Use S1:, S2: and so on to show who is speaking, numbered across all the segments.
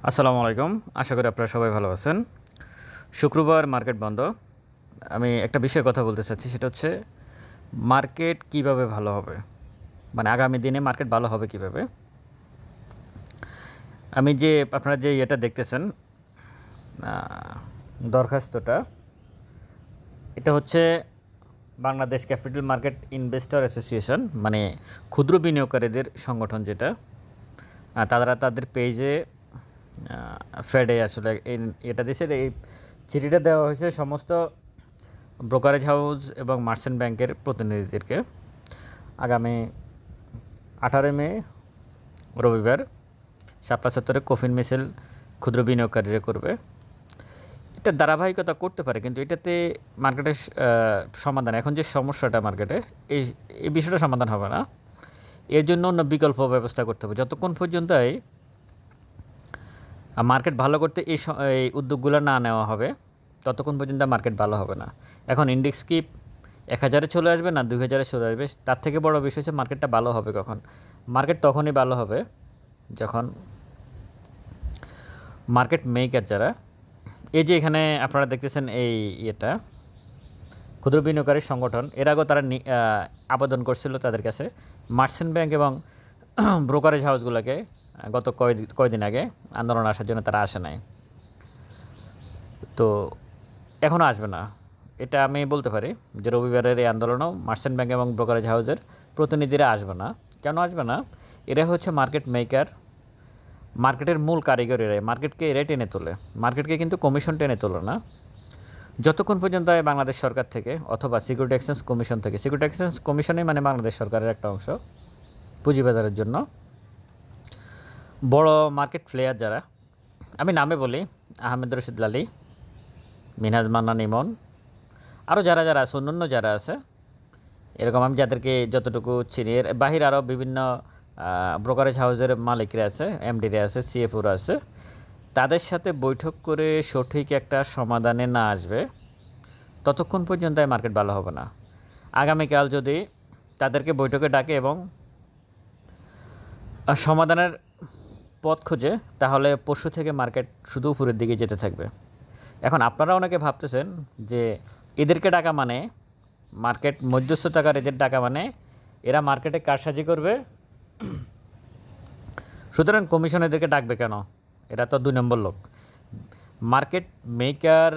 S1: আসসালামু আলাইকুম। আশা করি আপনারা সবাই ভালো আছেন। শুক্রবার মার্কেট বন্ধ। আমি একটা বিষয়ে কথা বলতে চাচ্ছি, সেটা হচ্ছে মার্কেট কিভাবে ভালো হবে, মানে আগামী দিনে মার্কেট ভালো হবে কিভাবে। আমি যে আপনারা যে এটা দেখতেছেন, দরখাস্তটা, এটা হচ্ছে Bangladesh capital market investor association, মানে ক্ষুদ্র বিনিয়োগকারীদের সংগঠন, যেটা তারা তাদের পেজে ফেডে আসলে এটা দিয়েছে। এই চিঠিটা দেওয়া হয়েছে সমস্ত ব্রোকারেজ হাউস এবং মার্চেন্ট ব্যাংকের প্রতিনিধিদেরকে। আগামী 18 মে রবিবার শাপলা চত্বরে কফিন মিছিল ক্ষুদ্র বিনিয়োগকারীরা করবে। এটা ধারাবাহিকতা করতে পারে, কিন্তু এটাতে মার্কেটের সমাধান, এখন যে সমস্যাটা মার্কেটে, এই বিষয়টা সমাধান হবে না। এর জন্য অন্য বিকল্প ব্যবস্থা করতে হবে। যতক্ষণ পর্যন্ত মার্কেট ভালো করতে এই উদ্যোগগুলো না নেওয়া হবে, ততক্ষণ পর্যন্ত মার্কেট ভালো হবে না। এখন ইন্ডেক্স কি 1000-এ চলে আসবে না 2000-এ চলে আসবে, তার থেকে বড় বিষয় হচ্ছে মার্কেটটা ভালো হবে কখন। মার্কেট তখনই ভালো হবে যখন মার্কেট মেকার যারা, এই যে এখানে আপনারা দেখতেছেন এই এটা ক্ষুদ্র বিনিয়োগকারী সংগঠন, এর আগেও তারা আবেদন করছিল তাদের কাছে মার্চেন্ট ব্যাংক এবং ব্রোকারেজ হাউসগুলোকে গত কয়দিন আগে আন্দোলন আসার জন্য তারা আসে নাই, তো এখনও আসবে না। এটা আমি বলতে পারি যে রবিবারের এই আন্দোলনও মার্চেন্ট ব্যাংক এবং ব্রোকারেজ হাউসের প্রতিনিধিরা আসবে না। কেন আসবে না? এরা হচ্ছে মার্কেট মেকার, মার্কেটের মূল কারিগর এরাই। মার্কেটকে এরাই টেনে তোলে, মার্কেটকে কিন্তু কমিশন টেনে তোলে না। যতক্ষণ পর্যন্ত বাংলাদেশ সরকার থেকে অথবা সিকিউরিটি এক্সচেঞ্জ কমিশন থেকে, সিকিউরিটি এক্সচেঞ্জ কমিশনই মানে বাংলাদেশ সরকারের একটা অংশ পুঁজিবাজারের জন্য, বড় মার্কেট প্লেয়ার যারা, আমি নামে বলি, আহমেদ রশিদ লালি, মিনহাজ মান্নান ইমন, আরও যারা যারা আছে, অন্যান্য যারা আছে, এরকম আমি যাদেরকে যতটুকু চিনি, এর বাহির আরও বিভিন্ন ব্রোকারেজ হাউসের মালিকরা আছে, এমডিরা আছে, সিএফওরা আছে, তাদের সাথে বৈঠক করে সঠিক একটা সমাধানে না আসবে ততক্ষণ পর্যন্ত মার্কেট ভালো হবে না। আগামীকাল যদি তাদেরকে বৈঠকে ডাকে এবং সমাধানের পথ খোঁজে, তাহলে পরশু থেকে মার্কেট শুধু উপরের দিকে যেতে থাকবে। এখন আপনারা অনেকে ভাবতেছেন যে এদেরকে ডাকা মানে, মার্কেট মধ্যস্থ টাকার এদের ডাকা মানে এরা মার্কেটে কারসাজি করবে, সুতরাং কমিশন এদেরকে ডাকবে কেন? এরা তো 2 নম্বর লোক। মার্কেট মেকার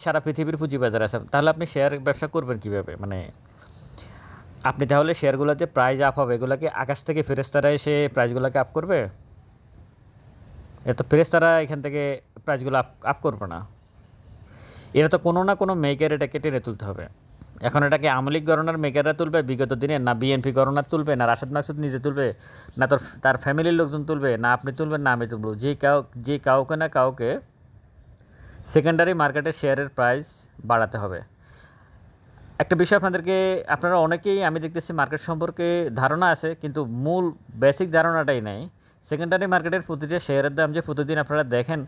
S1: সারা পৃথিবীর পুঁজিবাজার আছে, তাহলে আপনি শেয়ার ব্যবসা করবেন কীভাবে? মানে আপনি তাহলে শেয়ারগুলোতে প্রাইস আপ হবে, এগুলোকে আকাশ থেকে ফেরেস্তারা এসে প্রাইসগুলোকে আপ করবে? এত ফেরেস্তারা এখান থেকে প্রাইসগুলো আপ করবে না। এরা তো কোনো না কোনো মেকার এটাকে টেনে তুলতে হবে। এখন এটাকে আমলিক গণনার মেকাররা তুলবে বিগত দিনে, না বিএনপি গণনার তুলবে, না রাশেদ মাকসুদ নিজে তুলবে, না তার ফ্যামিলির লোকজন তুলবে, না আপনি তুলবেন, না আমি তুলব। যে কাউকে না কাউকে সেকেন্ডারি মার্কেটের শেয়ারের প্রাইস বাড়াতে হবে। একটা বিষয় আপনারা অনেকেই আমি দেখতেছি মার্কেট সম্পর্কে ধারণা আছে, কিন্তু মূল বেসিক ধারণাটাই নেই। সেকেন্ডারি মার্কেটের প্রতিটা শেয়ারের দাম যে প্রতিদিন আপনারা দেখেন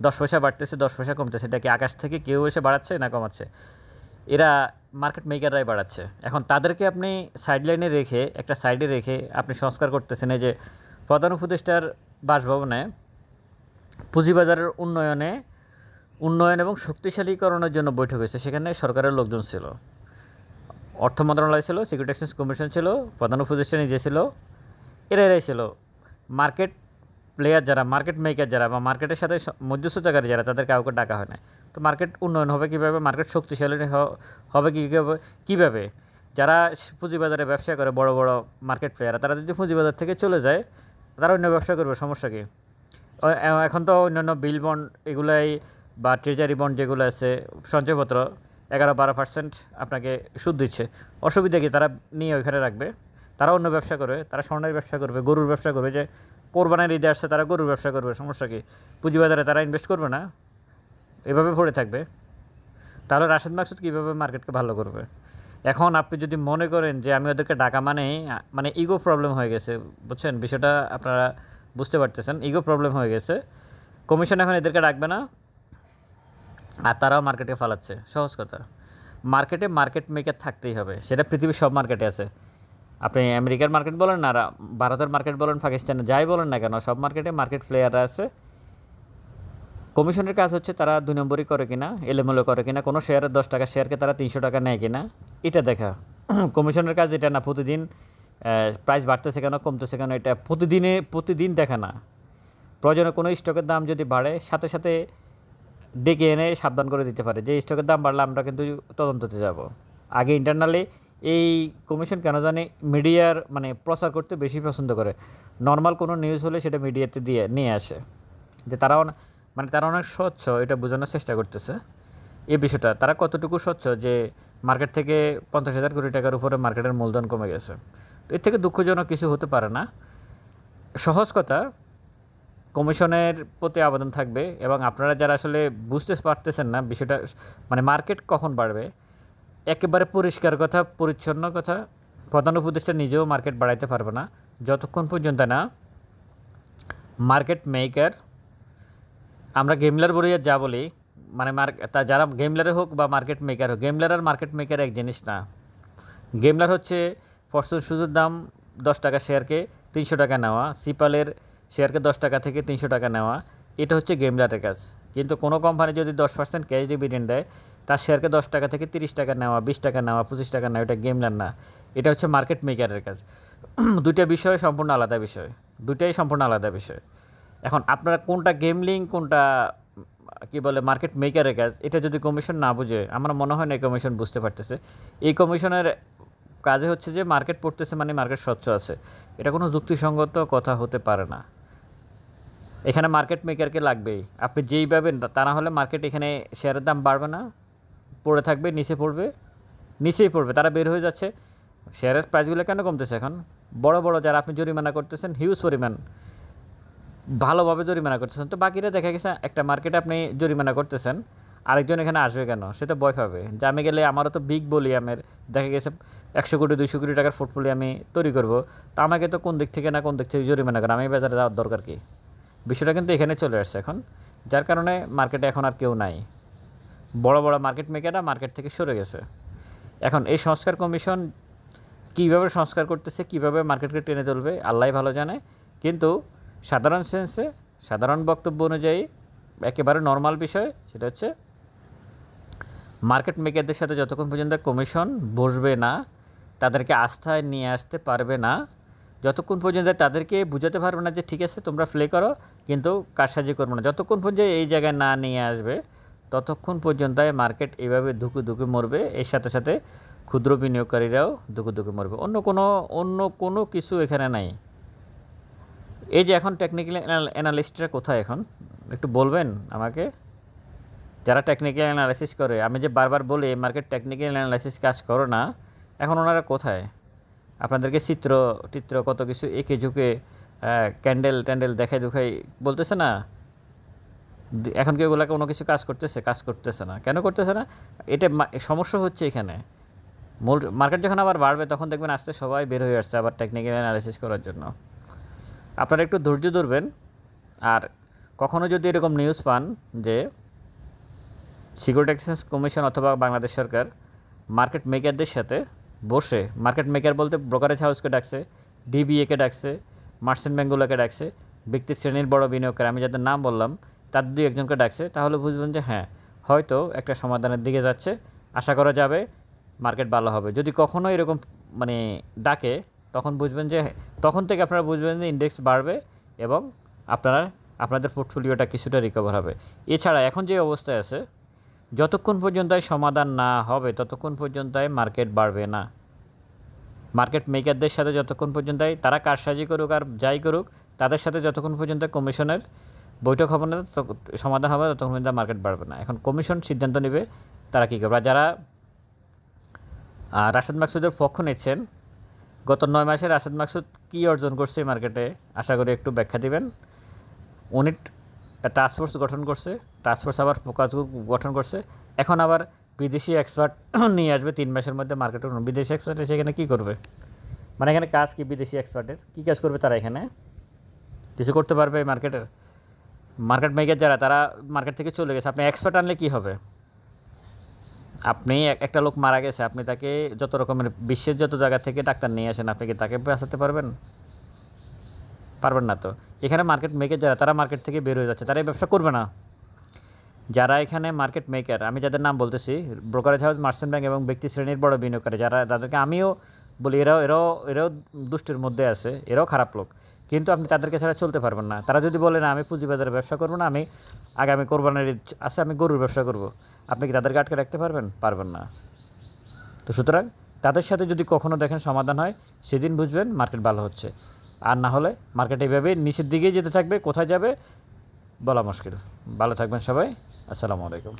S1: 10 পয়সা বাড়তেছে, 10 পয়সা কমতেছে, এটা কি আকাশ থেকে কেউ এসে বাড়াচ্ছে না কমাচ্ছে? এরা মার্কেট মেকাররাই বাড়াচ্ছে। এখন তাদেরকে আপনি সাইডলাইনে রেখে, একটা সাইডে রেখে আপনি সংস্কার করতেছেন। এই যে প্রধান উপদেষ্টার বাসভবনে পুঁজিবাজারের উন্নয়ন এবং শক্তিশালীকরণের জন্য বৈঠক হয়েছে, সেখানে সরকারের লোকজন ছিল, অর্থ মন্ত্রণালয় ছিল, সিকিউরিটি এক্সচেঞ্জ কমিশন ছিল, প্রধান উপদেষ্টা নিজে ছিল, এরাই ছিল মার্কেট প্লেয়ার যারা, মার্কেট মেকার যারা, বা মার্কেটের সাথে মধ্যস্থতাকারী যারা, তাদের কাউকে ডাকা হয় না। তো মার্কেট উন্নয়ন হবে কীভাবে? মার্কেট শক্তিশালী হবে কীভাবে? যারা পুঁজিবাজারে ব্যবসা করে, বড় বড় মার্কেট প্লেয়ার, তারা যদি পুঁজিবাজার থেকে চলে যায়, তারা অন্য ব্যবসা করবে, সমস্যা কী? এখন তো অন্যান্য বিল বন্ড এগুলাই, বা ট্রেজারি বন্ড যেগুলো আছে, সঞ্চয়পত্র 11-12% আপনাকে সুদ দিচ্ছে, অসুবিধা কি? তারা নিয়ে ওইখানে রাখবে, তারা অন্য ব্যবসা করবে, তারা স্বর্ণের ব্যবসা করবে, গরুর ব্যবসা করবে, যে কোরবানের ঈদে আসছে তারা গরুর ব্যবসা করবে, সমস্যা কী? পুঁজিবাজারে তারা ইনভেস্ট করবে না, এভাবে পড়ে থাকবে। তাহলে রাশেদ মাকসুদ কীভাবে মার্কেটকে ভালো করবে? এখন আপনি যদি মনে করেন যে আমি ওদেরকে ডাকা মানে ইগো প্রবলেম হয়ে গেছে, বুঝছেন বিষয়টা? আপনারা বুঝতে পারতেছেন, ইগো প্রবলেম হয়ে গেছে। কমিশন এখন এদেরকে ডাকবে না, আর তারাও মার্কেটে ফালাচ্ছে। সহজ কথা, মার্কেট মেকার থাকতেই হবে, সেটা পৃথিবীর সব মার্কেটে আছে। আপনি আমেরিকার মার্কেট বলেন, আর ভারতের মার্কেট বলেন, পাকিস্তানে যাই বলেন না কেন, সব মার্কেটে মার্কেট প্লেয়াররা আছে, কমিশনের কাজ হচ্ছে তারা 2 নম্বরই করে কিনা, এলোমেলো করে কিনা, কোনো শেয়ারের 10 টাকা শেয়ারকে তারা 300 টাকা নেয় কিনা, এটা দেখা। কমিশনের কাজ এটা না প্রতিদিন প্রাইস বাড়তেছে কেন কমতেছে কেন এটা প্রতিদিন দেখা না। প্রয়োজনে কোনো স্টকের দাম যদি বাড়ে সাথে সাথে ডেকে এনে সাবধান করে দিতে পারে যে স্টকের দাম বাড়লে আমরা কিন্তু তদন্ততে যাব। আগে ইন্টারনালি এই কমিশন কেন জানি মিডিয়ার মানে প্রচার করতে বেশি পছন্দ করে। নর্মাল কোনো নিউজ হলে সেটা মিডিয়াতে নিয়ে আসে, যে তারা তারা অনেক স্বচ্ছ, এটা বোঝানোর চেষ্টা করতেছে এই বিষয়টা। তারা কতটুকু স্বচ্ছ যে মার্কেট থেকে 50,000 কোটি টাকার উপরে মার্কেটের মূলধন কমে গেছে। তো এর থেকে দুঃখজনক কিছু হতে পারে না। সহজ কথা, কমিশনের প্রতি আবেদন থাকবে এবং আপনারা যারা আসলে বুঝতে পারতেছেন না বিষয়টা, মানে মার্কেট কখন বাড়বে, একেবারে পরিষ্কার কথা, পরিচ্ছন্ন কথা, প্রধান উপদেষ্টা নিজেও মার্কেট বাড়াইতে পারবে না যতক্ষণ পর্যন্ত না মার্কেট মেকার, আমরা গেমলার বলে যা বলি, মানে যারা গেমলারে হোক বা মার্কেট মেকার হোক, গেমলার আর মার্কেট মেকার এক জিনিস না। গেমলার হচ্ছে ফরচুন সুজের দাম 10 টাকা শেয়ারকে 300 টাকা নেওয়া, সিপালের শেয়ারকে 10 টাকা থেকে 300 টাকা নেওয়া, এটা হচ্ছে গেমলারের কাজ। কিন্তু কোনো কোম্পানি যদি 10% ক্যাশ ডিভিডেন্ড দেয়, তার শেয়ারকে 10 টাকা থেকে 30 টাকা নেওয়া, 20 টাকা নেওয়া, 25 টাকা নেওয়া, এটা গেমলার না, এটা হচ্ছে মার্কেট মেকারের কাজ। দুইটা বিষয় সম্পূর্ণ আলাদা বিষয়, দুইটাই সম্পূর্ণ আলাদা বিষয়। এখন আপনারা কোনটা গেমলিং, কোনটা কী বলে মার্কেট মেকারের কাজ, এটা যদি কমিশন না বুঝে, আমার মনে হয় না এই কমিশন বুঝতে পারতেছে। এই কমিশনের কাজে হচ্ছে যে মার্কেট পড়তেছে মানে মার্কেট স্বচ্ছ আছে, এটা কোনো যুক্তিসঙ্গত কথা হতে পারে না। এখানে মার্কেট মেকারকে লাগবেই, আপনি যেই পাবেন তা না হলে মার্কেট এখানে শেয়ারের দাম বাড়বে না, পড়ে থাকবে, নিচেই পড়বে, তারা বের হয়ে যাচ্ছে। শেয়ারের প্রাইসগুলো কেন কমতেছে এখন? বড় বড় যারা আপনি জরিমানা করতেছেন হিউজ পরিমাণ, ভালোভাবে জরিমানা করতেছেন, তো বাকিরা দেখা গেছে একটা মার্কেটে আপনি জরিমানা করতেছেন, আরেকজন এখানে আসবে কেন, সে তো ভয় পাবে যে আমি গেলে আমারও তো বিগ ভলিউমের দেখা গেছে 100 কোটি 200 কোটি টাকার পোর্টফোলিও আমি তৈরি করব, তো আমাকে তো কোন দিক থেকে জরিমানা করে, আমি বাজারে যাওয়ার দরকার কি? বিষয়টা কিন্তু এখানে চলে আসছে এখন, যার কারণে মার্কেটে এখন আর কেউ নাই। বড় বড় মার্কেট মেকাররা মার্কেট থেকে সরে গেছে। এখন এই সংস্কার কমিশন কীভাবে সংস্কার করতেছে, কীভাবে মার্কেটকে টেনে তুলবে আল্লাহই ভালো জানে। কিন্তু সাধারণ সেন্সে, সাধারণ বক্তব্য অনুযায়ী একেবারে নর্মাল বিষয়, সেটা হচ্ছে মার্কেট মেকারদের সাথে যতক্ষণ পর্যন্ত কমিশন বসবে না, তাদেরকে আস্থায় নিয়ে আসতে পারবে না, যতক্ষণ পর্যন্ত তাদেরকে বুঝাতে পারবে না যে ঠিক আছে তোমরা প্লে করো কিন্তু কারসাজি করবো না, যতক্ষণ পর্যন্ত এই জায়গায় না নিয়ে আসবে ততক্ষণ পর্যন্ত মার্কেট এইভাবে ধুকে মরবে। এর সাথে সাথে ক্ষুদ্র বিনিয়োগকারীরাও ধুকে মরবে। অন্য কোনো কিছু এখানে নাই। এই যে এখন টেকনিক্যাল অ্যানালিস্টরা কোথায় এখন একটু বলবেন আমাকে? যারা টেকনিক্যাল অ্যানালাইসিস করে, আমি যে বারবার বলি মার্কেট টেকনিক্যাল অ্যানালাইসিস কাজ করো না, এখন ওনারা কোথায়? আপনাদেরকে চিত্র কত কিছু এঁকে ঝুঁকে ক্যান্ডেল দেখাই দুখাই বলতেছে না, এখন কি ওগুলা কোনো কিছু কাজ করতেছে না। কেন করতেছে না? এটা সমস্যা হচ্ছে এখানে। মূল মার্কেট যখন আবার বাড়বে তখন দেখবেন আস্তে সবাই বের হয়ে আসছে আবার টেকনিক্যাল অ্যানালাইসিস করার জন্য। আপনারা একটু ধৈর্য ধরবেন। আর কখনো যদি এরকম নিউজ পান যে সিকিউরিটি এক্সচেঞ্জ কমিশন অথবা বাংলাদেশ সরকার মার্কেট মেকারদের সাথে বসে, মার্কেট মেকার বলতে ব্রোকারেজ হাউসকে ডাকছে, ডিবিএকে ডাকছে, মার্চেন্ট ব্যাঙ্কগুলোকে ডাকছে, ব্যক্তি শ্রেণীর বড় বিনিয়োগকারী আমি যাদের নাম বললাম তার 2-1জনকে ডাকছে, তাহলে বুঝবেন যে হ্যাঁ হয়তো একটা সমাধানের দিকে যাচ্ছে, আশা করা যাবে মার্কেট ভালো হবে। যদি কখনো এরকম মানে ডাকে তখন বুঝবেন যে, তখন থেকে আপনারা বুঝবেন যে ইন্ডেক্স বাড়বে এবং আপনাদের পোর্টফোলিওটা কিছুটা রিকভার হবে। এছাড়া এখন যে অবস্থায় আছে, যতক্ষণ পর্যন্ত সমাধান না হবে ততক্ষণ পর্যন্ত মার্কেট বাড়বে না। মার্কেট মেকারদের সাথে যতক্ষণ পর্যন্ত তারা কারসাজি করুক আর যাই করুক, তাদের সাথে যতক্ষণ পর্যন্ত কমিশনের বৈঠক হবে না, সমাধান হবে, ততক্ষণ পর্যন্ত মার্কেট বাড়বে না। এখন কমিশন সিদ্ধান্ত নেবে তারা কী করবে। যারা রাশেদ মাকসুদের পক্ষ নিচ্ছেন, গত 9 মাসে রাশেদ মাকসুদ কী অর্জন করছে মার্কেটে, আশা করি একটু ব্যাখ্যা দিবেন। উনি টাস্কফোর্স গঠন করছে, টাস্কফোর্স আবার ফোকাস গ্রুপ গঠন করছে, এখন আবার বিদেশি এক্সপার্ট নিয়ে আসবে 3 মাসের মধ্যে মার্কেটে। বিদেশি এক্সপার্ট সেখানে কী করবে? মানে এখানে কাজ কি বিদেশি এক্সপার্টের? কী কাজ করবে তারা? এখানে কিছু করতে পারবে মার্কেট মেকার যারা, তারা মার্কেট থেকে চলে গেছে। আপনি এক্সপার্ট আনলে কী হবে? আপনি একটা লোক মারা গেছে, আপনি তাকে যত রকমের বিশ্বের যত জায়গা থেকে ডাক্তার নিয়ে আসেন, আপনি কি তাকে বাঁচাতে পারবেন? পারবেন না তো। এখানে মার্কেট মেকার যারা, তারা মার্কেট থেকে বের হয়ে যাচ্ছে, তারা এই ব্যবসা করবে না। যারা এখানে মার্কেট মেকার, আমি যাদের নাম বলতেছি, ব্রোকারেজ হাউস, মার্চেন্ট ব্যাংক এবং ব্যক্তি শ্রেণীর বড় বিনিয়োগকারী, যারা তাদেরকে আমিও বলি এরাও দুষ্টের মধ্যে আছে, এরাও খারাপ লোক, কিন্তু আপনি তাদেরকে ছাড়া চলতে পারবেন না। তারা যদি বলে না আমি পুঁজিবাজারে ব্যবসা করবো না, আমি আগামী কোরবানির আছে আমি গরুর ব্যবসা করব, আপনি কি তাদেরকে আটকে রাখতে পারবেন? পারবেন না। তো সুতরাং তাদের সাথে যদি কখনও দেখেন সমাধান হয়, সেদিন বুঝবেন মার্কেট ভালো হচ্ছে, আর না হলে মার্কেট এইভাবে নিচের দিকেই যেতে থাকবে, কোথায় যাবে বলা মুশকিল। ভালো থাকবেন সবাই, আসসালামু আলাইকুম।